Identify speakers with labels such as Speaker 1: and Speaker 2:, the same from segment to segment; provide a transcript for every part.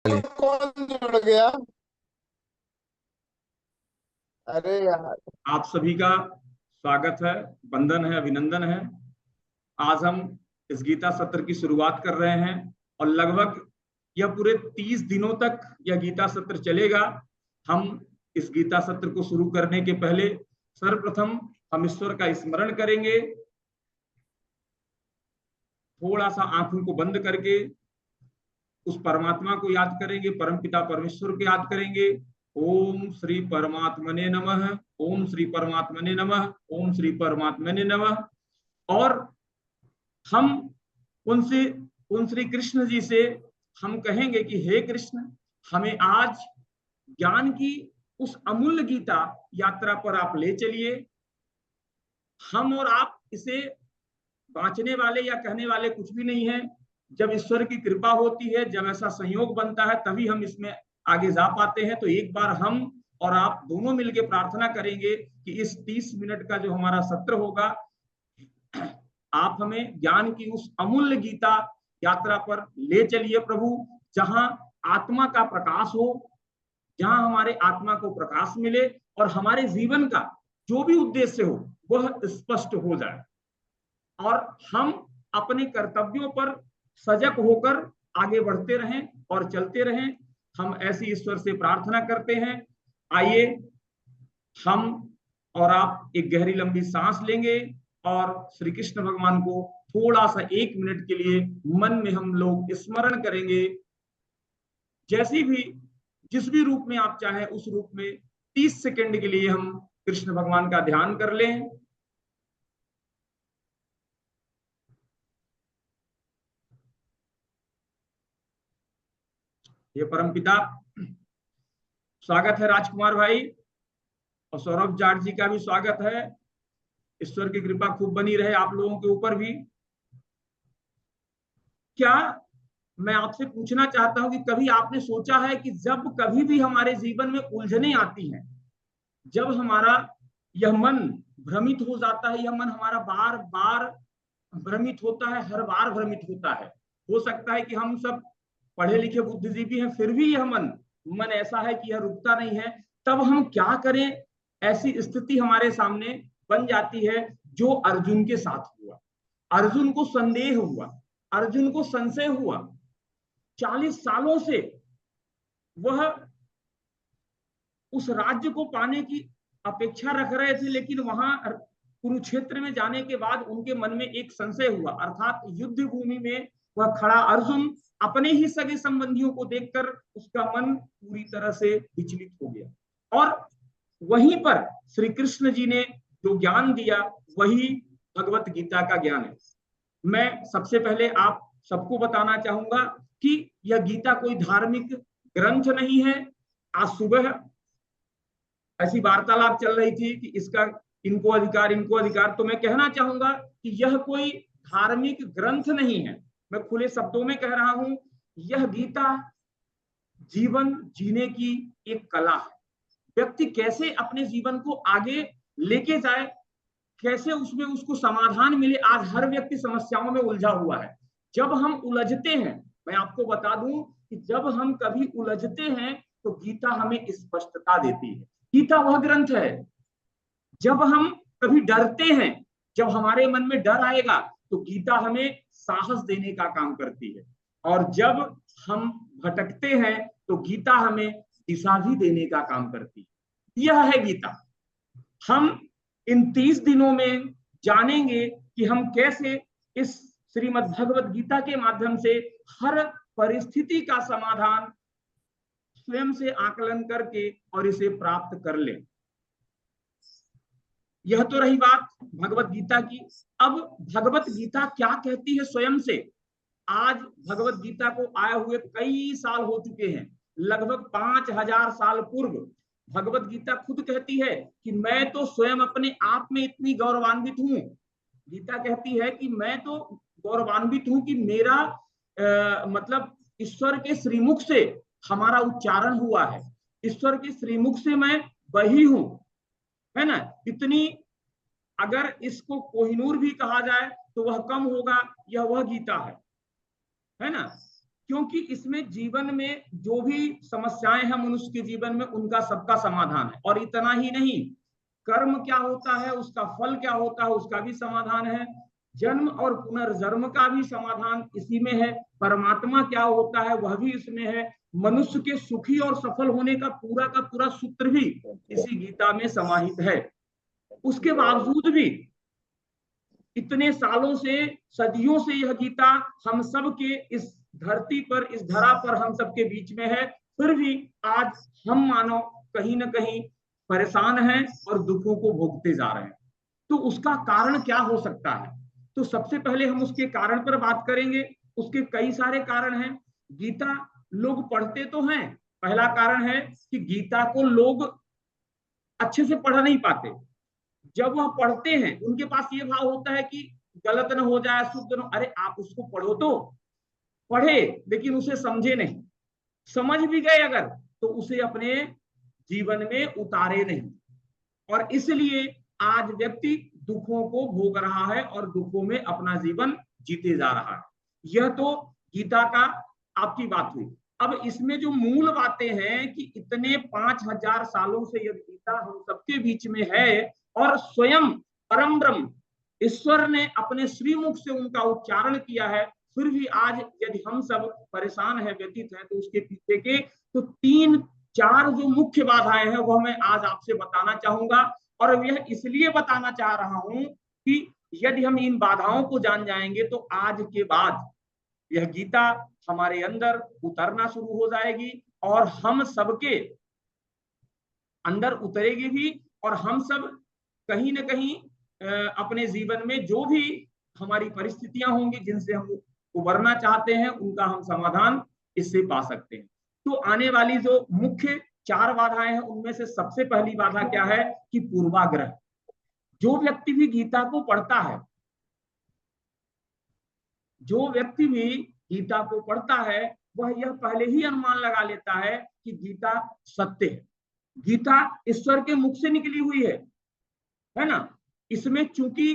Speaker 1: कौन जुड़ गया? अरे यार।
Speaker 2: आप सभी का स्वागत है, वंदन है, अभिनंदन है। आज हम इस गीता सत्र की शुरुआत कर रहे हैं और लगभग यह पूरे 30 दिनों तक यह गीता सत्र चलेगा। हम इस गीता सत्र को शुरू करने के पहले सर्वप्रथम हम ईश्वर का स्मरण करेंगे। थोड़ा सा आंखों को बंद करके उस परमात्मा को याद करेंगे, परमपिता परमेश्वर को याद करेंगे। ओम श्री परमात्मने नमः। ओम श्री परमात्मने नमः। ओम श्री परमात्मने नमः। और हम उनसे उन श्री कृष्ण जी से हम कहेंगे कि हे कृष्ण, हमें आज ज्ञान की उस अमूल्य गीता यात्रा पर आप ले चलिए। हम और आप इसे बांचने वाले या कहने वाले कुछ भी नहीं है। जब ईश्वर की कृपा होती है, जब ऐसा संयोग बनता है, तभी हम इसमें आगे जा पाते हैं। तो एक बार हम और आप दोनों मिलकर प्रार्थना करेंगे कि इस 30 मिनट का जो हमारा सत्र होगा, आप हमें ज्ञान की उस अमूल्य गीता यात्रा पर ले चलिए प्रभु, जहां आत्मा का प्रकाश हो, जहां हमारे आत्मा को प्रकाश मिले और हमारे जीवन का जो भी उद्देश्य हो वह स्पष्ट हो जाए और हम अपने कर्तव्यों पर सजग होकर आगे बढ़ते रहें और चलते रहें। हम ऐसी ईश्वर से प्रार्थना करते हैं। आइए हम और आप एक गहरी लंबी सांस लेंगे और श्री कृष्ण भगवान को थोड़ा सा 1 मिनट के लिए मन में हम लोग स्मरण करेंगे। जैसी भी जिस भी रूप में आप चाहें उस रूप में 30 सेकंड के लिए हम कृष्ण भगवान का ध्यान कर लें। ये परम पिता, स्वागत है राजकुमार भाई, और सौरभ जाट जी का भी स्वागत है। ईश्वर की कृपा खूब बनी रहे आप लोगों के ऊपर भी। क्या मैं आपसे पूछना चाहता हूं कि कभी आपने सोचा है कि जब कभी भी हमारे जीवन में उलझने आती हैं, जब हमारा यह मन भ्रमित हो जाता है, यह मन हमारा बार बार भ्रमित होता है, हर बार भ्रमित होता है। हो सकता है कि हम सब पढ़े लिखे बुद्धिजीवी हैं, फिर भी यह मन मन ऐसा है कि यह रुकता नहीं है। तब हम क्या करें? ऐसी स्थिति हमारे सामने बन जाती है जो अर्जुन के साथ हुआ। अर्जुन को संदेह हुआ, अर्जुन को संशय हुआ। 40 सालों से वह उस राज्य को पाने की अपेक्षा रख रहे थे, लेकिन वहां कुरुक्षेत्र में जाने के बाद उनके मन में एक संशय हुआ, अर्थात युद्ध भूमि में वह खड़ा अर्जुन अपने ही सगे संबंधियों को देखकर उसका मन पूरी तरह से विचलित हो गया। और वहीं पर श्री कृष्ण जी ने जो ज्ञान दिया वही भगवत गीता का ज्ञान है। मैं सबसे पहले आप सबको बताना चाहूंगा कि यह गीता कोई धार्मिक ग्रंथ नहीं है। आज सुबह ऐसी वार्तालाप चल रही थी कि इसका इनको अधिकार, इनको अधिकार। तो मैं कहना चाहूंगा कि यह कोई धार्मिक ग्रंथ नहीं है। मैं खुले शब्दों में कह रहा हूं, यह गीता जीवन जीने की एक कला है। व्यक्ति कैसे अपने जीवन को आगे लेके जाए, कैसे उसमें उसको समाधान मिले। आज हर व्यक्ति समस्याओं में उलझा हुआ है। जब हम उलझते हैं, मैं आपको बता दूं कि जब हम कभी उलझते हैं तो गीता हमें स्पष्टता देती है। गीता वह ग्रंथ है। जब हम कभी डरते हैं, जब हमारे मन में डर आएगा, तो गीता हमें साहस देने का काम करती है। और जब हम भटकते हैं तो गीता हमें दिशा भी देने का काम करती है। यह है गीता। हम इन 30 दिनों में जानेंगे कि हम कैसे इस श्रीमद् भगवत गीता के माध्यम से हर परिस्थिति का समाधान स्वयं से आकलन करके और इसे प्राप्त कर लें। यह तो रही बात भगवत गीता की। अब भगवत गीता क्या कहती है स्वयं से? आज भगवत गीता को आए हुए कई साल हो चुके हैं। लगभग 5000 साल पूर्व भगवत गीता खुद कहती है कि मैं तो स्वयं अपने आप में इतनी गौरवान्वित हूं। गीता कहती है कि मैं तो गौरवान्वित हूं कि मेरा मतलब ईश्वर के श्रीमुख से हमारा उच्चारण हुआ है, ईश्वर के श्रीमुख से मैं वही हूं, है ना। इतनी, अगर इसको कोहिनूर भी कहा जाए तो वह कम होगा। यह वह गीता है ना। क्योंकि इसमें जीवन में जो भी समस्याएं हैं मनुष्य के जीवन में, उनका सबका समाधान है। और इतना ही नहीं, कर्म क्या होता है, उसका फल क्या होता है, उसका भी समाधान है। जन्म और पुनर्जन्म का भी समाधान इसी में है। परमात्मा क्या होता है वह भी इसमें है। मनुष्य के सुखी और सफल होने का पूरा सूत्र भी इसी गीता में समाहित है। उसके बावजूद भी इतने सालों से, सदियों से यह गीता हम सब के इस धरती पर, इस धरा पर हम सबके बीच में है, फिर भी आज हम मानव कहीं ना कहीं परेशान हैं और दुखों को भोगते जा रहे हैं। तो उसका कारण क्या हो सकता है? तो सबसे पहले हम उसके कारण पर बात करेंगे। उसके कई सारे कारण हैं। गीता लोग पढ़ते तो हैं। पहला कारण है कि गीता को लोग अच्छे से पढ़ नहीं पाते। जब वह पढ़ते हैं उनके पास ये भाव होता है कि गलत न हो जाए, शुद्ध न। अरे आप उसको पढ़ो, तो पढ़े लेकिन उसे समझे नहीं, समझ भी गए अगर तो उसे अपने जीवन में उतारे नहीं। और इसलिए आज व्यक्ति दुखों को भोग रहा है और दुखों में अपना जीवन जीते जा रहा है। यह तो गीता का आपकी बात हुई। अब इसमें जो मूल बातें हैं कि इतने 5000 सालों से यह गीता हम सबके बीच में है और स्वयं परम ब्रह्म ईश्वर ने अपने श्रीमुख से उनका उच्चारण किया है, फिर भी आज यदि हम सब परेशान हैं, व्यतीत हैं, तो उसके पीछे के तो 3-4 जो मुख्य बाधाएं हैं वह मैं आज आपसे बताना चाहूंगा। और यह इसलिए बताना चाह रहा हूं कि यदि हम इन बाधाओं को जान जाएंगे तो आज के बाद यह गीता हमारे अंदर उतरना शुरू हो जाएगी और हम सबके अंदर उतरेगी भी। और हम सब कहीं ना कहीं अपने जीवन में जो भी हमारी परिस्थितियां होंगी जिनसे हम उबरना चाहते हैं, उनका हम समाधान इससे पा सकते हैं। तो आने वाली जो मुख्य 4 बाधाएं हैं उनमें से सबसे पहली बाधा क्या है कि पूर्वाग्रह। जो व्यक्ति भी गीता को पढ़ता है, जो व्यक्ति भी गीता को पढ़ता है, वह यह पहले ही अनुमान लगा लेता है कि गीता सत्य है, गीता ईश्वर के मुख से निकली हुई है ना। इसमें चूंकि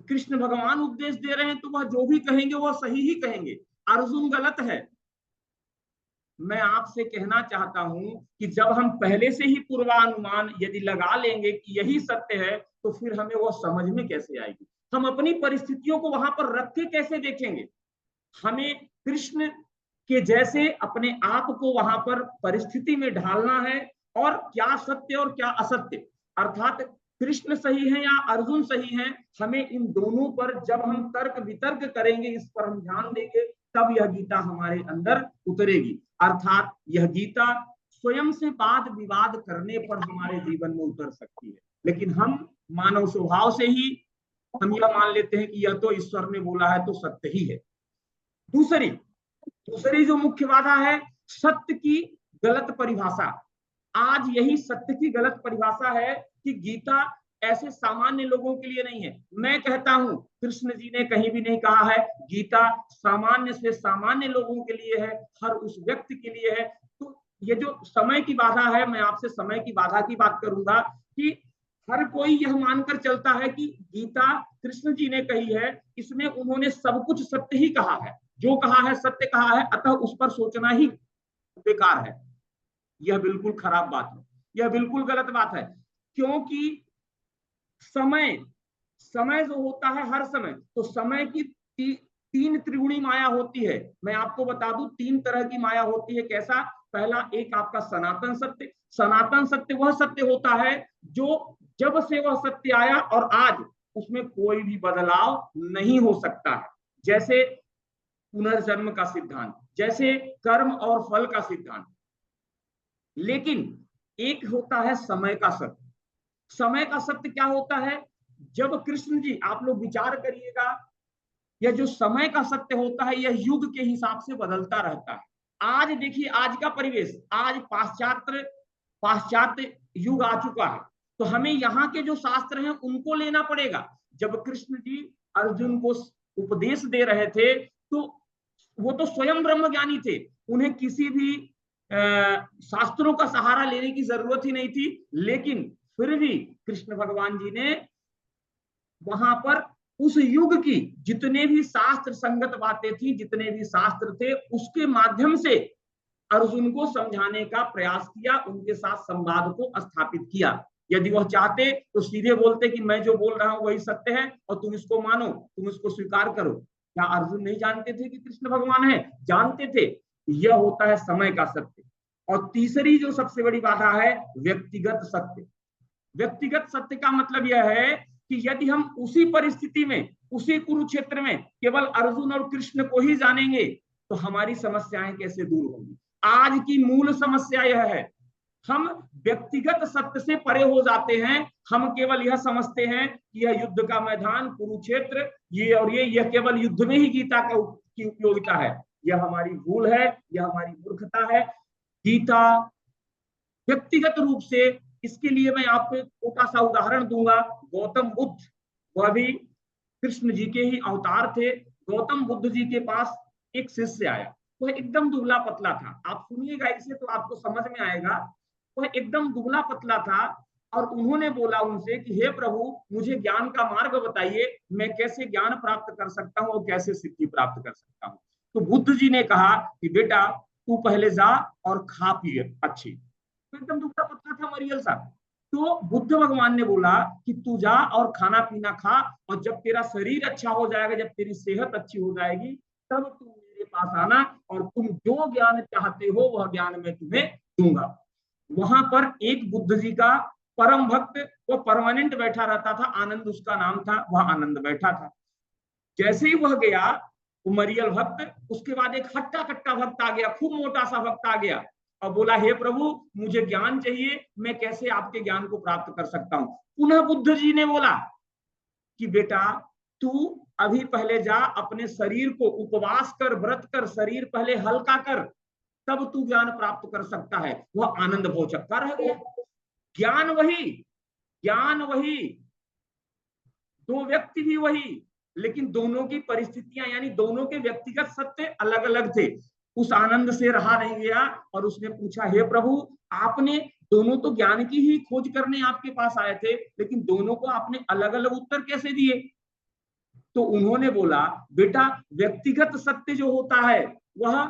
Speaker 2: कृष्ण भगवान उपदेश दे रहे हैं तो वह जो भी कहेंगे वह सही ही कहेंगे, अर्जुन गलत है। मैं आपसे कहना चाहता हूं कि जब हम पहले से ही पूर्वानुमान यदि लगा लेंगे कि यही सत्य है, तो फिर हमें वो समझ में कैसे आएगी? हम अपनी परिस्थितियों को वहां पर रख के कैसे देखेंगे? हमें कृष्ण के जैसे अपने आप को वहां पर परिस्थिति में ढालना है और क्या सत्य और क्या असत्य, अर्थात कृष्ण सही है या अर्जुन सही है, हमें इन दोनों पर जब हम तर्क वितर्क करेंगे, इस पर हम ध्यान देंगे, तब यह गीता हमारे अंदर उतरेगी। अर्थात यह गीता स्वयं से वाद विवाद करने पर हमारे जीवन में उतर सकती है। लेकिन हम मानव स्वभाव से ही हम यह मान लेते हैं कि यह तो ईश्वर ने बोला है तो सत्य ही है। दूसरी जो मुख्य बाधा है, सत्य की गलत परिभाषा। आज यही सत्य की गलत परिभाषा है कि गीता ऐसे सामान्य लोगों के लिए नहीं है। मैं कहता हूं कृष्ण जी ने कहीं भी नहीं कहा है गीता सामान्य से सामान्य लोगों के लिए है, हर उस व्यक्ति के लिए है। तो ये जो समय की बाधा है, मैं आपसे समय की बाधा की बात करूंगा कि हर कोई यह मानकर चलता है कि गीता कृष्ण जी ने कही है, इसमें उन्होंने सब कुछ सत्य ही कहा है, जो कहा है सत्य कहा है, अतः उस पर सोचना ही बेकार है। यह बिल्कुल खराब बात है, यह बिल्कुल गलत बात है। क्योंकि समय समय जो होता है, हर समय तो समय की 3 त्रिगुणी माया होती है। मैं आपको बता दूं 3 तरह की माया होती है। कैसा? पहला एक आपका सनातन सत्य। सनातन सत्य वह सत्य होता है जो जब से वह सत्य आया और आज उसमें कोई भी बदलाव नहीं हो सकता है। जैसे पुनर्जन्म का सिद्धांत, जैसे कर्म और फल का सिद्धांत। लेकिन एक होता है समय का सत्य। समय का सत्य क्या होता है? जब कृष्ण जी, आप लोग विचार करिएगा, यह जो समय का सत्य होता है यह युग के हिसाब से बदलता रहता है। आज देखिए, आज का परिवेश, आज पाश्चात्य युग आ चुका है, तो हमें यहाँ के जो शास्त्र हैं उनको लेना पड़ेगा। जब कृष्ण जी अर्जुन को उपदेश दे रहे थे तो वो तो स्वयं ब्रह्म ज्ञानी थे, उन्हें किसी भी शास्त्रों का सहारा लेने की जरूरत ही नहीं थी। लेकिन फिर भी कृष्ण भगवान जी ने वहां पर उस युग की जितने भी शास्त्र संगत बातें थी, जितने भी शास्त्र थे, उसके माध्यम से अर्जुन को समझाने का प्रयास किया, उनके साथ संवाद को स्थापित किया। यदि वह चाहते तो सीधे बोलते कि मैं जो बोल रहा हूं वही सत्य है और तुम इसको मानो, तुम इसको स्वीकार करो। क्या अर्जुन नहीं जानते थे कि कृष्ण भगवान है? जानते थे। यह होता है समय का सत्य। और तीसरी जो सबसे बड़ी बाधा है, व्यक्तिगत सत्य। व्यक्तिगत सत्य का मतलब यह है कि यदि हम उसी परिस्थिति में, उसी कुरुक्षेत्र में केवल अर्जुन और कृष्ण को ही जानेंगे तो हमारी समस्याएं कैसे दूर होंगी। आज की मूल समस्या यह है, हम व्यक्तिगत सत्य से परे हो जाते हैं। हम केवल यह समझते हैं कि यह युद्ध का मैदान कुरुक्षेत्र, ये और यह केवल युद्ध में ही गीता की उपयोगिता है। यह हमारी भूल है, यह हमारी मूर्खता है। गीता व्यक्तिगत रूप से, इसके लिए मैं आपको एक छोटा सा उदाहरण दूंगा। गौतम बुद्ध, वह भी कृष्ण जी के ही अवतार थे। गौतम बुद्ध जी के पास एक शिष्य आया, वह एकदम दुबला पतला था। आप सुनिएगा इसे तो आपको समझ में आएगा। वह एकदम दुबला पतला था और उन्होंने बोला उनसे कि हे प्रभु, मुझे ज्ञान का मार्ग बताइए, मैं कैसे ज्ञान प्राप्त कर सकता हूँ और कैसे सिद्धि प्राप्त कर सकता हूँ। तो बुद्ध जी ने कहा कि बेटा, तू पहले जा और खा पिए अच्छी। तो एकदम दुबला पतला था, मरियल सा। तो बुद्ध भगवान ने बोला कि तू जा और खाना पीना खा, और जब तेरा शरीर अच्छा हो जाएगा, जब तेरी सेहत अच्छी हो जाएगी, तब तू मेरे पास आना और तुम जो ज्ञान चाहते हो वह ज्ञान मैं तुम्हें दूंगा। वहां पर एक बुद्ध जी का परम भक्त, वो परमानेंट बैठा रहता था, आनंद उसका नाम था, वह आनंद बैठा था। जैसे ही वह गया, वो मरियल भक्त, उसके बाद एक हट्टा कट्टा भक्त आ गया, खूब मोटा सा भक्त आ गया और बोला हे प्रभु, मुझे ज्ञान चाहिए, मैं कैसे आपके ज्ञान को प्राप्त कर सकता हूं। पुनः बुद्ध जी ने बोला कि बेटा, तू अभी पहले जा, अपने शरीर को उपवास कर, व्रत कर, शरीर पहले हल्का कर, तब तू ज्ञान प्राप्त कर सकता है। वह आनंद भौचक्का रह गया। ज्ञान वही, ज्ञान वही, दो व्यक्ति भी वही, लेकिन दोनों की परिस्थितियां यानी दोनों के व्यक्तिगत सत्य अलग अलग थे। उस आनंद से रहा नहीं गया और उसने पूछा हे प्रभु, आपने दोनों तो ज्ञान की ही खोज करने आपके पास आए थे, लेकिन दोनों को आपने अलग अलग उत्तर कैसे दिए? तो उन्होंने बोला बेटा, व्यक्तिगत सत्य जो होता है वह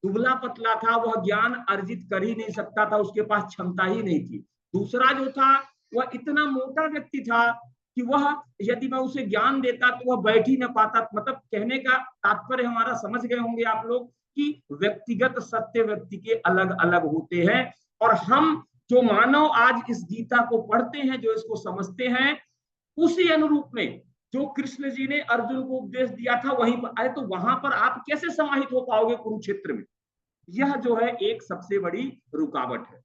Speaker 2: दुबला पतला था, वह ज्ञान अर्जित कर ही नहीं सकता था, उसके पास क्षमता ही नहीं थी। दूसरा जो था वह इतना मोटा व्यक्ति था कि वह, यदि मैं उसे ज्ञान देता तो वह बैठ ही न पाता। मतलब कहने का तात्पर्य हमारा समझ गए होंगे आप लोग कि व्यक्तिगत सत्य व्यक्ति के अलग अलग होते हैं। और हम जो मानव आज इस गीता को पढ़ते हैं, जो इसको समझते हैं, उसी अनुरूप में जो कृष्ण जी ने अर्जुन को उपदेश दिया था वहीं पर आए, तो वहां पर आप कैसे समाहित हो पाओगे कुरुक्षेत्र में? यह जो है एक सबसे बड़ी रुकावट है।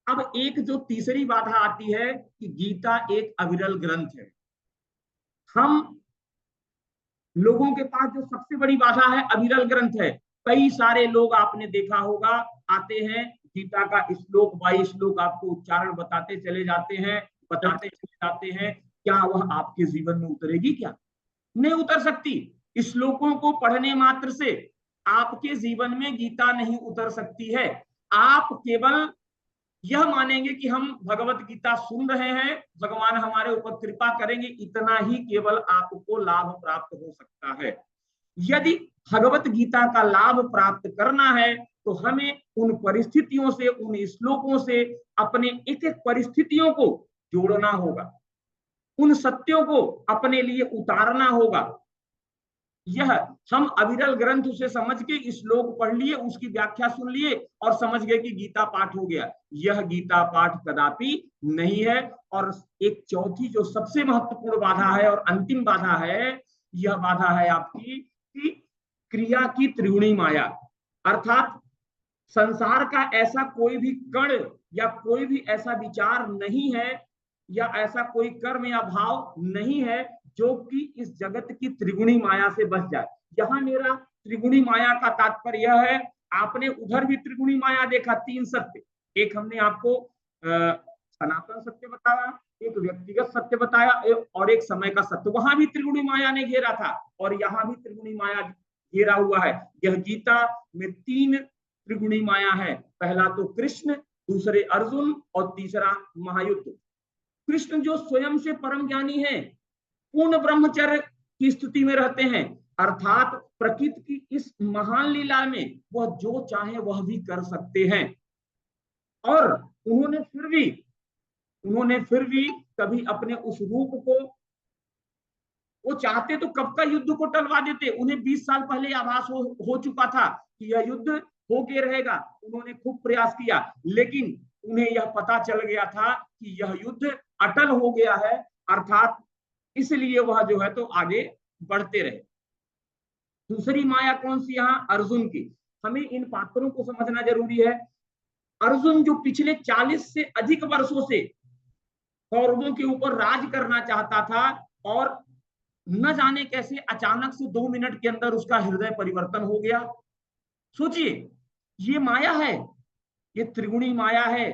Speaker 2: अब एक जो तीसरी बाधा आती है कि गीता एक अविरल ग्रंथ है। हम लोगों के पास जो सबसे बड़ी बाधा है, अविरल ग्रंथ है। कई सारे लोग आपने देखा होगा, आते हैं, गीता का श्लोक बाई श्लोक आपको उच्चारण बताते चले जाते हैं, बताते चले जाते हैं। क्या वह आपके जीवन में उतरेगी? क्या नहीं उतर सकती। श्लोकों को पढ़ने मात्र से आपके जीवन में गीता नहीं उतर सकती है। आप केवल यह मानेंगे कि हम भगवत गीता सुन रहे हैं, भगवान हमारे ऊपर कृपा करेंगे, इतना ही केवल आपको लाभ प्राप्त हो सकता है। यदि भगवत गीता का लाभ प्राप्त करना है तो हमें उन परिस्थितियों से, उन श्लोकों से अपने एक एक परिस्थितियों को जोड़ना होगा, उन सत्यों को अपने लिए उतारना होगा। यह हम अविरल ग्रंथ उसे समझ के श्लोक पढ़ लिए, उसकी व्याख्या सुन लिए और समझ गए कि गीता पाठ हो गया, यह गीता पाठ कदापि नहीं है। और एक चौथी जो सबसे महत्वपूर्ण बाधा है और अंतिम बाधा है, यह बाधा है आपकी कि क्रिया की त्रिगुणी माया। अर्थात संसार का ऐसा कोई भी कण या कोई भी ऐसा विचार नहीं है या ऐसा कोई कर्म या भाव नहीं है जो कि इस जगत की त्रिगुणी माया से बच जाए। यहां मेरा त्रिगुणी माया का तात्पर्य यह है, आपने उधर भी त्रिगुणी माया देखा, तीन सत्य। एक हमने आपको सनातन सत्य बताया, एक व्यक्तिगत सत्य बताया और एक समय का सत्य। वहां भी त्रिगुणी माया ने घेरा था और यहाँ भी त्रिगुणी माया घेरा हुआ है। यह गीता में तीन त्रिगुणी माया है। पहला तो कृष्ण, दूसरे अर्जुन और तीसरा महायुद्ध। कृष्ण जो स्वयं से परम ज्ञानी है, पूर्ण ब्रह्मचर्य की स्थिति में रहते हैं, अर्थात प्रकृति की इस महान लीला में वह जो चाहे वह भी कर सकते हैं। और उन्होंने फिर भी कभी अपने उस रूप को, वो चाहते तो कब का युद्ध को टलवा देते, उन्हें 20 साल पहले आभास हो चुका था कि यह युद्ध होके रहेगा। उन्होंने खूब प्रयास किया, लेकिन उन्हें यह पता चल गया था कि यह युद्ध अटल हो गया है, अर्थात इसलिए वह जो है तो आगे बढ़ते रहे। दूसरी माया कौन सी, यहाँ अर्जुन की। हमें इन पात्रों को समझना जरूरी है। अर्जुन जो पिछले 40 से अधिक वर्षों से कौरवों के ऊपर राज करना चाहता था, और न जाने कैसे अचानक से 2 मिनट के अंदर उसका हृदय परिवर्तन हो गया। सोचिए, ये माया है, ये त्रिगुणी माया है।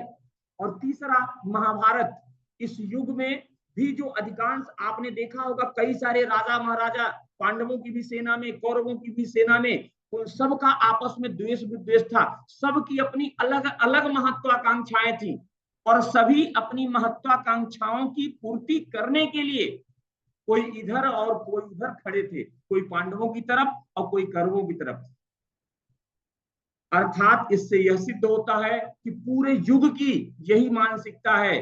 Speaker 2: और तीसरा, महाभारत, इस युग में भी जो अधिकांश आपने देखा होगा, कई सारे राजा महाराजा, पांडवों की भी सेना में, कौरवों की भी सेना में, उन सबका आपस में द्वेष विद्वेष था। सबकी अपनी अलग अलग महत्वाकांक्षाएं थी, और सभी अपनी महत्वाकांक्षाओं की पूर्ति करने के लिए कोई इधर और कोई इधर खड़े थे, कोई पांडवों की तरफ और कोई कौरवों की तरफ। अर्थात इससे यह सिद्ध होता है कि पूरे युग की यही मानसिकता है,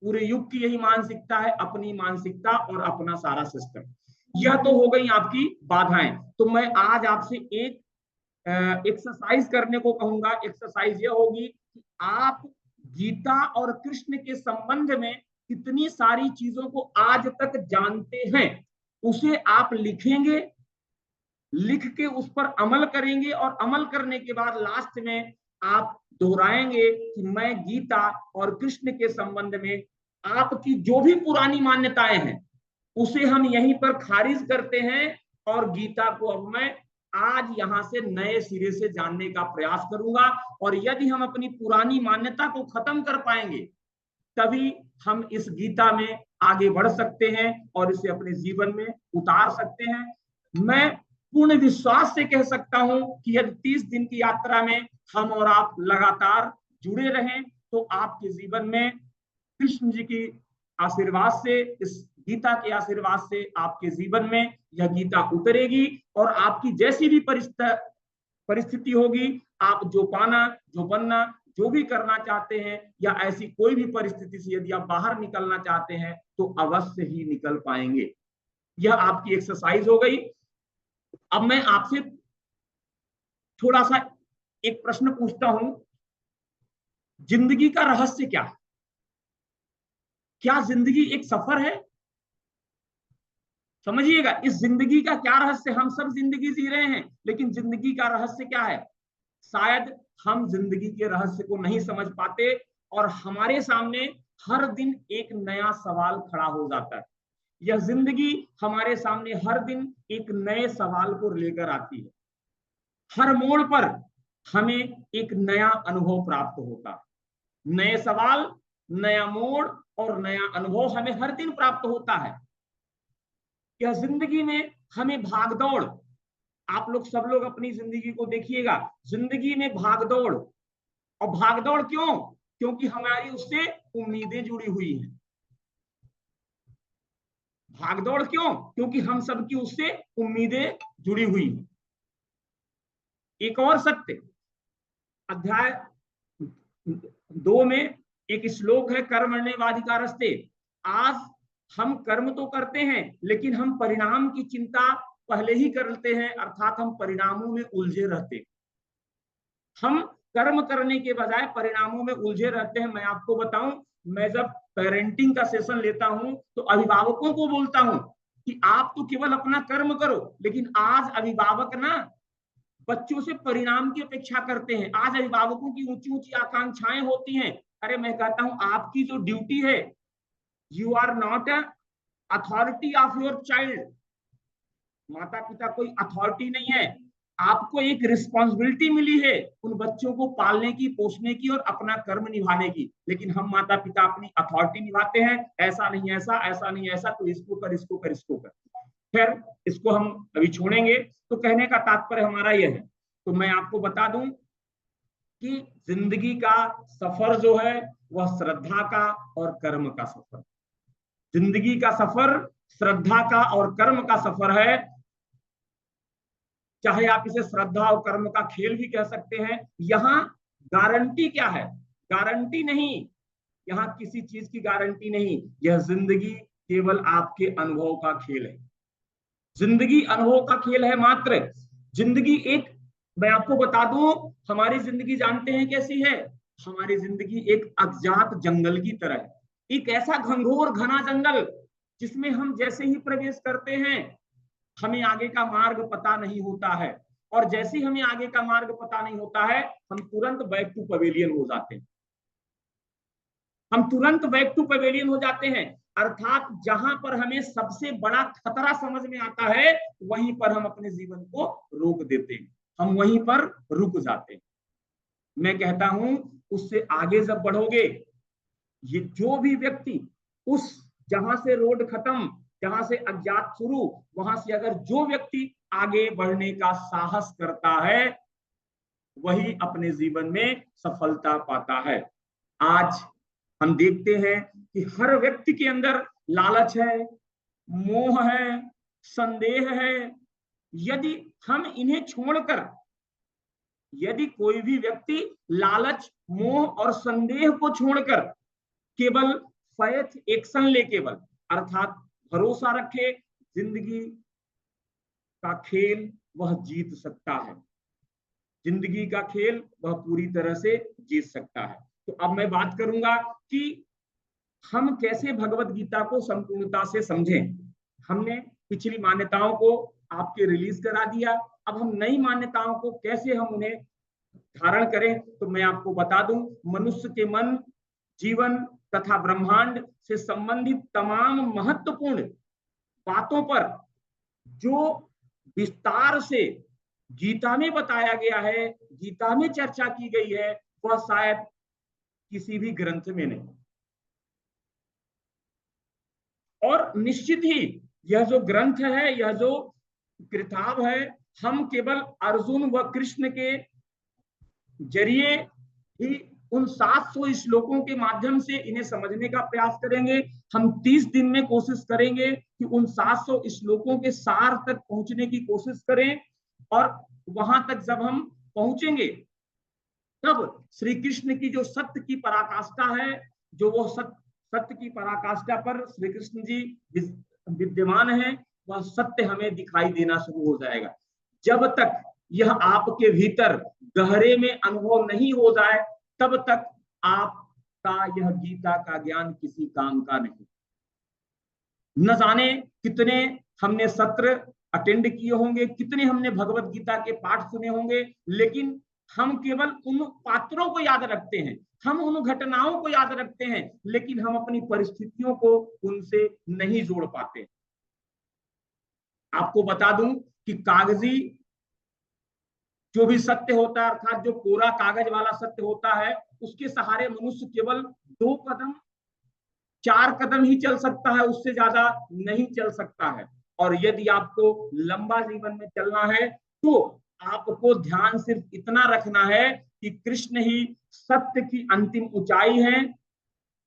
Speaker 2: पूरे युग की यही मानसिकता है, अपनी मानसिकता और अपना सारा सिस्टम। यह तो हो गई आपकी बाधाएं। तो मैं आज आपसे एक एक्सरसाइज करने को कहूंगा। एक्सरसाइज यह होगी कि आप गीता और कृष्ण के संबंध में कितनी सारी चीजों को आज तक जानते हैं, उसे आप लिखेंगे, लिख के उस पर अमल करेंगे, और अमल करने के बाद लास्ट में आप दोहराएंगे कि मैं गीता और कृष्ण के संबंध में आपकी जो भी पुरानी मान्यताएं हैं उसे हम यहीं पर खारिज करते हैं, और गीता को अब मैं आज यहां से नए सिरे से जानने का प्रयास करूंगा। और यदि हम अपनी पुरानी मान्यता को खत्म कर पाएंगे, तभी हम इस गीता में आगे बढ़ सकते हैं और इसे अपने जीवन में उतार सकते हैं। मैं पूर्ण विश्वास से कह सकता हूं कि यदि 30 दिन की यात्रा में हम और आप लगातार जुड़े रहें, तो आपके जीवन में कृष्ण जी की आशीर्वाद से, इस गीता के आशीर्वाद से आपके जीवन में यह गीता उतरेगी, और आपकी जैसी भी परिस्थिति होगी, आप जो पाना, जो बनना, जो भी करना चाहते हैं, या ऐसी कोई भी परिस्थिति से यदि आप बाहर निकलना चाहते हैं, तो अवश्य ही निकल पाएंगे। यह आपकी एक्सरसाइज हो गई। अब मैं आपसे थोड़ा सा एक प्रश्न पूछता हूं, जिंदगी का रहस्य क्या है? क्या जिंदगी एक सफर है? समझिएगा, इस जिंदगी का क्या रहस्य। हम सब जिंदगी जी रहे हैं, लेकिन जिंदगी का रहस्य क्या है? शायद हम जिंदगी के रहस्य को नहीं समझ पाते, और हमारे सामने हर दिन एक नया सवाल खड़ा हो जाता है। यह जिंदगी हमारे सामने हर दिन एक नए सवाल को लेकर आती है। हर मोड़ पर हमें एक नया अनुभव प्राप्त होता है। नए सवाल, नया मोड़ और नया अनुभव हमें हर दिन प्राप्त होता है। यह जिंदगी में हमें भागदौड़, आप लोग सब लोग अपनी जिंदगी को देखिएगा, जिंदगी में भागदौड़। और भागदौड़ क्यों? क्योंकि हमारी उससे उम्मीदें जुड़ी हुई हैं। भागदौड़ क्यों? क्योंकि हम सबकी उससे उम्मीदें जुड़ी हुई हैं। एक और सत्य, अध्याय 2 में एक श्लोक है, कर्मण्येवाधिकारस्ते। आज हम कर्म तो करते हैं, लेकिन हम परिणाम की चिंता पहले ही करते हैं, अर्थात हम परिणामों में उलझे रहते हैं। हम कर्म करने के बजाय परिणामों में उलझे रहते हैं। मैं आपको बताऊं, मैं जब पेरेंटिंग का सेशन लेता हूं, तो अभिभावकों को बोलता हूं कि आप तो केवल अपना कर्म करो, लेकिन आज अभिभावक ना बच्चों से परिणाम की अपेक्षा करते हैं। आज अभिभावकों की ऊंची ऊंची आकांक्षाएं होती हैं। अरे मैं कहता हूं, आपकी जो ड्यूटी है, you are not a authority of your child. माता पिता कोई अथॉरिटी नहीं है, आपको एक रिस्पॉन्सिबिलिटी मिली है उन बच्चों को पालने की, पोसने की और अपना कर्म निभाने की। लेकिन हम माता पिता अपनी अथॉरिटी निभाते हैं, ऐसा नहीं ऐसा, ऐसा नहीं ऐसा, तो इसको कर, इसको कर, इसको कर। खैर, इसको हम अभी छोड़ेंगे। तो कहने का तात्पर्य हमारा यह है, तो मैं आपको बता दूं कि जिंदगी का सफर जो है वह श्रद्धा का और कर्म का सफर। जिंदगी का सफर श्रद्धा का और कर्म का सफर है। चाहे आप इसे श्रद्धा और कर्म का खेल भी कह सकते हैं। यहाँ गारंटी क्या है? गारंटी नहीं, यहाँ किसी चीज की गारंटी नहीं। यह जिंदगी केवल आपके अनुभव का खेल है। जिंदगी अनुभव का खेल है मात्र। जिंदगी एक, मैं आपको बता दूं, हमारी जिंदगी जानते हैं कैसी है? हमारी जिंदगी एक अज्ञात जंगल की तरह है। एक ऐसा घंघोर घना जंगल जिसमें हम जैसे ही प्रवेश करते हैं हमें आगे का मार्ग पता नहीं होता है, और जैसे ही हमें आगे का मार्ग पता नहीं होता है हम तुरंत बैक टू पवेलियन हो जाते हैं। हम तुरंत बैक टू पवेलियन हो जाते हैं, अर्थात जहां पर हमें सबसे बड़ा खतरा समझ में आता है वहीं पर हम अपने जीवन को रोक देते हैं, हम वहीं पर रुक जाते हैं। मैं कहता हूं उससे आगे जब बढ़ोगे, ये जो भी व्यक्ति उस, जहां से रोड खत्म, जहां से अज्ञात शुरू, वहां से अगर जो व्यक्ति आगे बढ़ने का साहस करता है वही अपने जीवन में सफलता पाता है। आज हम देखते हैं कि हर व्यक्ति के अंदर लालच है, मोह है, संदेह है। यदि हम इन्हें छोड़कर, यदि कोई भी व्यक्ति लालच, मोह और संदेह को छोड़कर केवल फैथ एक्शन ले, केवल अर्थात भरोसा रखे, जिंदगी का खेल वह जीत सकता है। जिंदगी का खेल वह पूरी तरह से जीत सकता है। तो अब मैं बात करूंगा कि हम कैसे भगवत गीता को संपूर्णता से समझें। हमने पिछली मान्यताओं को आपके रिलीज करा दिया, अब हम नई मान्यताओं को कैसे हम उन्हें धारण करें, तो मैं आपको बता दूं, मनुष्य के मन, जीवन तथा ब्रह्मांड से संबंधित तमाम महत्वपूर्ण बातों पर जो विस्तार से गीता में बताया गया है, गीता में चर्चा की गई है, वह शायद किसी भी ग्रंथ में नहीं। और निश्चित ही यह जो ग्रंथ है, यह जो किताब है, हम केवल अर्जुन व कृष्ण के जरिए ही उन 700 श्लोकों के माध्यम से इन्हें समझने का प्रयास करेंगे। हम 30 दिन में कोशिश करेंगे कि उन 700 श्लोकों के सार तक पहुंचने की कोशिश करें, और वहां तक जब हम पहुंचेंगे तब श्री कृष्ण की जो सत्य की पराकाष्ठा है, जो वो सत्य की पराकाष्ठा पर श्री कृष्ण जी विद्यमान है, वह सत्य हमें दिखाई देना शुरू हो जाएगा। जब तक यह आपके भीतर गहरे में अनुभव नहीं हो जाए तब तक आपका यह गीता का ज्ञान किसी काम का नहीं। न जाने कितने हमने सत्र अटेंड किए होंगे, कितने हमने भगवत गीता के पाठ सुने होंगे, लेकिन हम केवल उन पात्रों को याद रखते हैं, हम उन घटनाओं को याद रखते हैं, लेकिन हम अपनी परिस्थितियों को उनसे नहीं जोड़ पाते। आपको बता दूं कि कागजी जो भी सत्य होता है, अर्थात जो कोरा कागज वाला सत्य होता है, उसके सहारे मनुष्य केवल 2 कदम 4 कदम ही चल सकता है, उससे ज्यादा नहीं चल सकता है। और यदि आपको लंबा जीवन में चलना है तो आपको ध्यान सिर्फ इतना रखना है कि कृष्ण ही सत्य की अंतिम ऊंचाई है।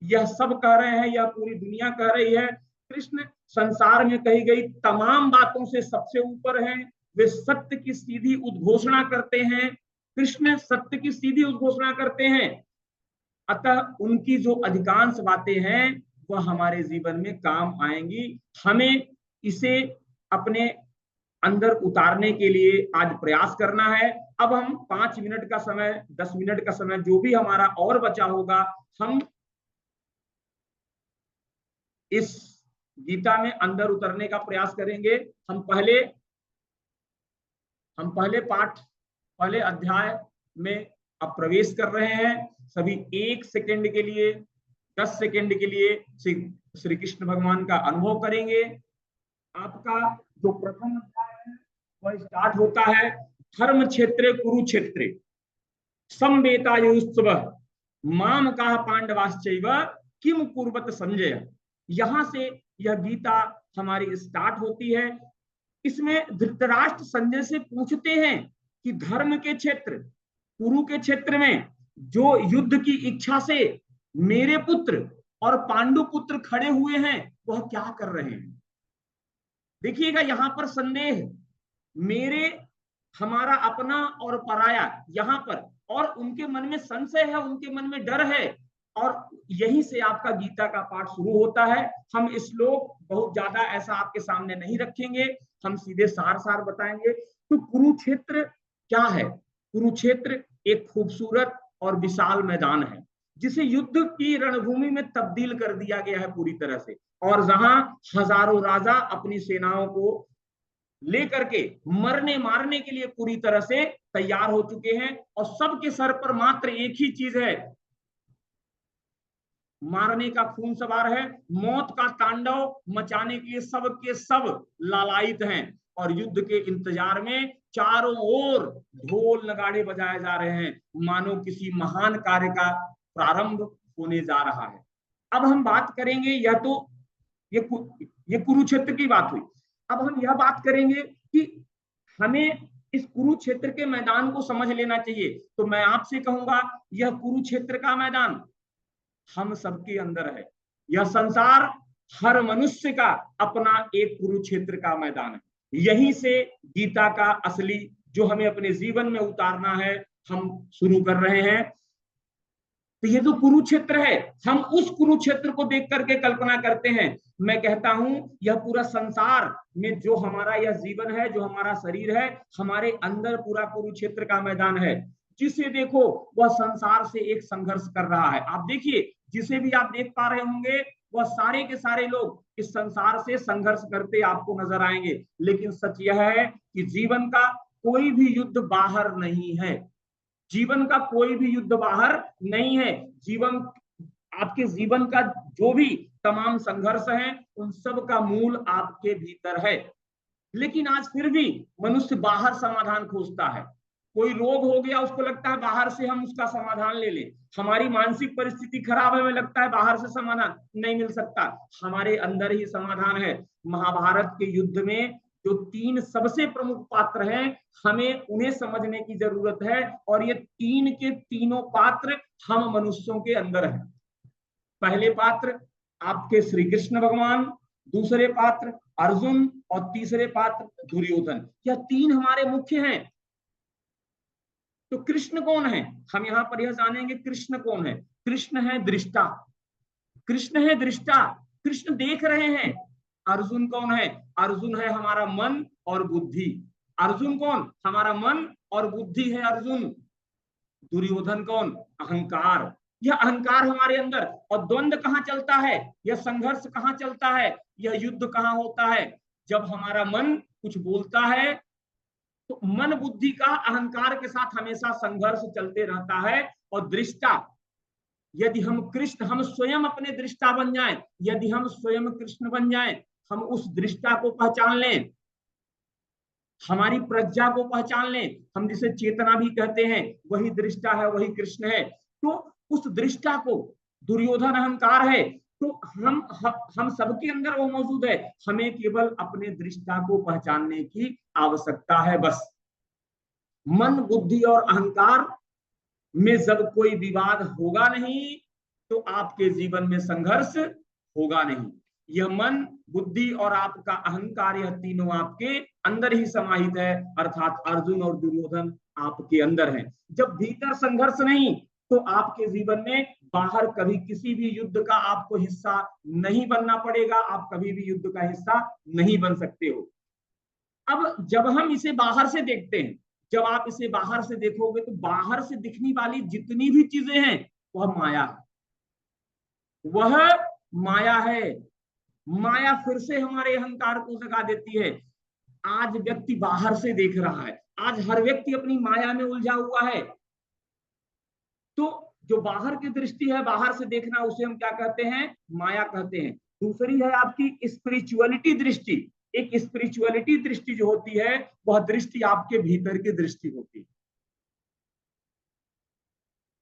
Speaker 2: यह सब कह रहे हैं, यह पूरी दुनिया कह रही है, कृष्ण संसार में कही गई तमाम बातों से सबसे ऊपर है। वे सत्य की सीधी उद्घोषणा करते हैं, कृष्ण सत्य की सीधी उद्घोषणा करते हैं। अतः उनकी जो अधिकांश बातें हैं वह हमारे जीवन में काम आएंगी। हमें इसे अपने अंदर उतारने के लिए आज प्रयास करना है। अब हम 5 मिनट का समय, 10 मिनट का समय, जो भी हमारा और बचा होगा, हम इस गीता में अंदर उतरने का प्रयास करेंगे। हम पहले पाठ, पहले अध्याय में अब प्रवेश कर रहे हैं। सभी 1 सेकंड के लिए, 10 सेकंड के लिए श्री कृष्ण भगवान का अनुभव करेंगे। आपका जो प्रथम अध्याय है वह स्टार्ट होता है, धर्म क्षेत्रे कुरुक्षेत्रे समवेतायुस्तव माम का पांडवाश्चैव किम कुर्वत संजय। यहां से यह गीता हमारी स्टार्ट होती है। इसमें धृतराष्ट्र संजय से पूछते हैं कि धर्म के क्षेत्र, कुरु के क्षेत्र में जो युद्ध की इच्छा से मेरे पुत्र और पांडु पुत्र खड़े हुए हैं वह क्या कर रहे हैं। देखिएगा यहाँ पर संदेह, मेरे, हमारा अपना और पराया, यहाँ पर, और उनके मन में संशय है, उनके मन में डर है, और यहीं से आपका गीता का पाठ शुरू होता है। हम श्लोक बहुत ज्यादा ऐसा आपके सामने नहीं रखेंगे, हम सीधे सार सार बताएंगे। तो कुरुक्षेत्र क्या है? कुरुक्षेत्र एक खूबसूरत और विशाल मैदान है, जिसे युद्ध की रणभूमि में तब्दील कर दिया गया है पूरी तरह से, और जहां हजारों राजा अपनी सेनाओं को लेकर के मरने मारने के लिए पूरी तरह से तैयार हो चुके हैं, और सबके सर पर मात्र एक ही चीज है, मारने का खून सवार है, मौत का तांडव मचाने के लिए सब के सब लालायित हैं, और युद्ध के इंतजार में चारों ओर ढोल नगाड़े बजाए जा रहे हैं, मानो किसी महान कार्य का प्रारंभ होने जा रहा है। अब हम बात करेंगे, यह तो ये कुरुक्षेत्र की बात हुई। अब हम यह बात करेंगे कि हमें इस कुरुक्षेत्र के मैदान को समझ लेना चाहिए। तो मैं आपसे कहूंगा, यह कुरुक्षेत्र का मैदान हम सबके अंदर है। यह संसार हर मनुष्य का अपना एक कुरुक्षेत्र का मैदान है। यहीं से गीता का असली जो हमें अपने जीवन में उतारना है, हम शुरू कर रहे हैं। तो ये जो कुरुक्षेत्र है, हम उस कुरुक्षेत्र को देख करके कल्पना करते हैं। मैं कहता हूं, यह पूरा संसार में जो हमारा यह जीवन है, जो हमारा शरीर है, हमारे अंदर पूरा कुरुक्षेत्र का मैदान है। जिसे देखो वह संसार से एक संघर्ष कर रहा है। आप देखिए, जिसे भी आप देख पा रहे होंगे, वह सारे के सारे लोग इस संसार से संघर्ष करते आपको नजर आएंगे। लेकिन सच यह है कि जीवन का कोई भी युद्ध बाहर नहीं है। जीवन का कोई भी युद्ध बाहर नहीं है। जीवन, आपके जीवन का जो भी तमाम संघर्ष है, उन सब का मूल आपके भीतर है। लेकिन आज फिर भी मनुष्य बाहर समाधान खोजता है। कोई रोग हो गया, उसको लगता है बाहर से हम उसका समाधान ले लें। हमारी मानसिक परिस्थिति खराब है, हमें लगता है बाहर से समाधान नहीं मिल सकता, हमारे अंदर ही समाधान है। महाभारत के युद्ध में जो 3 सबसे प्रमुख पात्र हैं, हमें उन्हें समझने की जरूरत है, और ये 3 के तीनों पात्र हम मनुष्यों के अंदर हैं। पहले पात्र आपके श्री कृष्ण भगवान, दूसरे पात्र अर्जुन, और तीसरे पात्र दुर्योधन। यह 3 हमारे मुख्य हैं। तो कृष्ण कौन है? हम यहां पर यह जानेंगे, कृष्ण कौन है। कृष्ण है दृष्टा, कृष्ण है दृष्टा, कृष्ण देख रहे हैं। अर्जुन कौन है? अर्जुन है हमारा मन और बुद्धि। अर्जुन कौन? हमारा मन और बुद्धि है अर्जुन। दुर्योधन कौन? अहंकार। यह अहंकार हमारे अंदर। और द्वंद्व कहां चलता है, यह संघर्ष कहां चलता है, यह युद्ध कहां होता है? जब हमारा मन कुछ बोलता है, तो मन बुद्धि का अहंकार के साथ हमेशा संघर्ष चलते रहता है। और दृष्टा, यदि हम कृष्ण, हम स्वयं अपने दृष्टा बन जाएं, यदि हम स्वयं कृष्ण बन जाएं, हम उस दृष्टा को पहचान लें, हमारी प्रज्ञा को पहचान लें, हम जिसे चेतना भी कहते हैं, वही दृष्टा है, वही कृष्ण है। तो उस दृष्टा को, दुर्योधन अहंकार है, तो हम सबके अंदर वो मौजूद है। हमें केवल अपने दृष्टा को पहचानने की आवश्यकता है, बस। मन बुद्धि और अहंकार में जब कोई विवाद होगा नहीं, तो आपके जीवन में संघर्ष होगा नहीं। यह मन बुद्धि और आपका अहंकार, यह तीनों आपके अंदर ही समाहित है, अर्थात अर्जुन और दुर्योधन आपके अंदर है। जब भीतर संघर्ष नहीं, तो आपके जीवन में बाहर कभी किसी भी युद्ध का आपको हिस्सा नहीं बनना पड़ेगा, आप कभी भी युद्ध का हिस्सा नहीं बन सकते हो। अब जब हम इसे बाहर से देखते हैं, जब आप इसे बाहर से देखोगे, तो बाहर से दिखने वाली जितनी भी चीजें हैं, वह माया है, वह माया है। माया फिर से हमारे अहंकार को जगा देती है। आज व्यक्ति बाहर से देख रहा है, आज हर व्यक्ति अपनी माया में उलझा हुआ है। तो जो बाहर की दृष्टि है, बाहर से देखना, उसे हम क्या कहते हैं? माया कहते हैं। दूसरी है आपकी स्पिरिचुअलिटी दृष्टि। एक स्पिरिचुअलिटी दृष्टि जो होती है, वह दृष्टि आपके भीतर की दृष्टि होती है।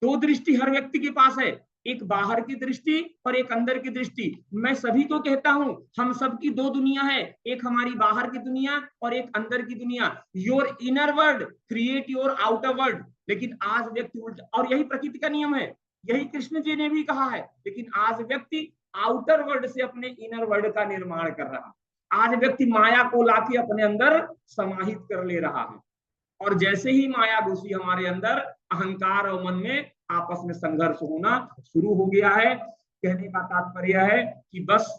Speaker 2: 2 दृष्टि हर व्यक्ति के पास है, एक बाहर की दृष्टि और एक अंदर की दृष्टि। मैं सभी को कहता हूं, हम सबकी 2 दुनिया है, एक हमारी बाहर की दुनिया और एक अंदर की दुनिया। Your inner world create your outer world. लेकिन आज व्यक्ति उल्टा, और यही प्रकृति का नियम है, यही कृष्ण जी ने भी कहा है। लेकिन आज व्यक्ति आउटर वर्ल्ड से अपने इनर वर्ल्ड का निर्माण कर रहा है। आज व्यक्ति माया को लाके अपने अंदर समाहित कर ले रहा है, और जैसे ही माया घुसी हमारे अंदर, अहंकार और मन में आपस में संघर्ष होना शुरू हो गया है। कहने का तात्पर्य है कि बस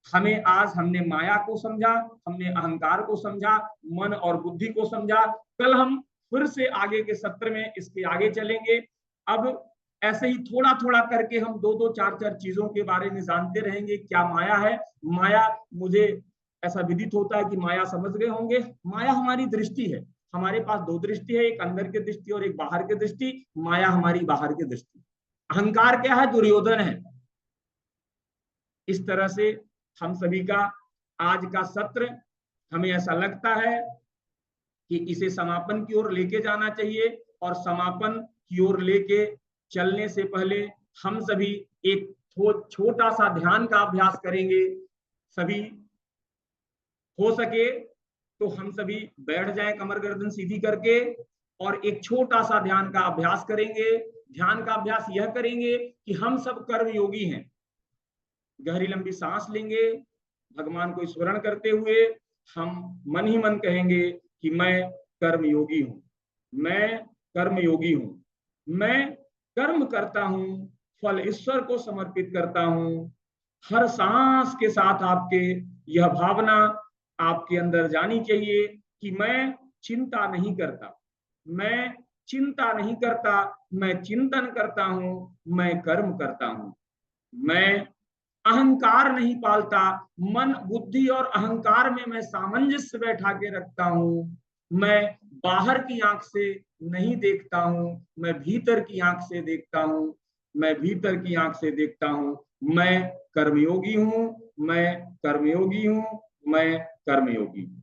Speaker 2: हमें आज हमने माया को समझा, हमने अहंकार को समझा, मन और बुद्धि को समझा। कल हम फिर से आगे के सत्र में इसके आगे चलेंगे। अब ऐसे ही थोड़ा थोड़ा करके हम दो दो चार चार चीजों के बारे में जानते रहेंगे। क्या माया है? माया, मुझे ऐसा विदित होता है कि माया समझ गए होंगे। माया हमारी दृष्टि है। हमारे पास दो दृष्टि है, एक अंदर की दृष्टि और एक बाहर की दृष्टि। माया हमारी बाहर की दृष्टि। अहंकार क्या है? दुर्योधन है। इस तरह से हम सभी का आज का सत्र, हमें ऐसा लगता है कि इसे समापन की ओर लेके जाना चाहिए, और समापन की ओर लेके चलने से पहले हम सभी एक छोटा सा ध्यान का अभ्यास करेंगे। सभी हो सके तो हम सभी बैठ जाएं कमर गर्दन सीधी करके, और एक छोटा सा ध्यान का अभ्यास करेंगे। ध्यान का अभ्यास यह करेंगे कि हम सब कर्म योगी हैं। गहरी लंबी सांस लेंगे, भगवान को स्मरण करते हुए हम मन ही मन कहेंगे कि मैं कर्म योगी हूं, मैं कर्म योगी हूं, मैं कर्म करता हूं, फल ईश्वर को समर्पित करता हूं। हर सांस के साथ आपके यह भावना आपके अंदर जानी चाहिए कि मैं चिंता नहीं करता, मैं चिंता नहीं करता, मैं चिंतन करता हूं, मैं कर्म करता हूं। मैं अहंकार नहीं पालता, मन बुद्धि और अहंकार में मैं सामंजस्य बैठा के रखता हूं। मैं बाहर की आंख से नहीं देखता हूं, मैं भीतर की आंख से देखता हूं, मैं भीतर की आंख से देखता हूं। मैं कर्मयोगी हूं, मैं कर्मयोगी हूं, मैं कर्मयोगी हूं।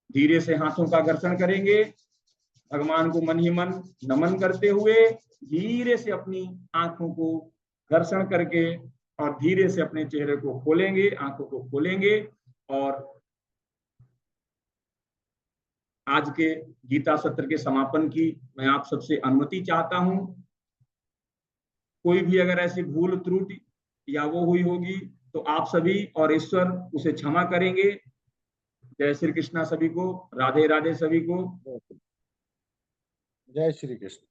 Speaker 2: धीरे से हाथों का घर्षण करेंगे, भगवान को मन ही मन नमन करते हुए धीरे से अपनी आंखों को घर्षण करके और धीरे से अपने चेहरे को खोलेंगे, आंखों को खोलेंगे। और आज के गीता सत्र के समापन की मैं आप सबसे अनुमति चाहता हूं। कोई भी अगर ऐसी भूल त्रुटि या वो हुई होगी तो आप सभी और ईश्वर उसे क्षमा करेंगे। जय श्री कृष्णा सभी को, राधे राधे सभी को।
Speaker 1: जय श्री कृष्ण।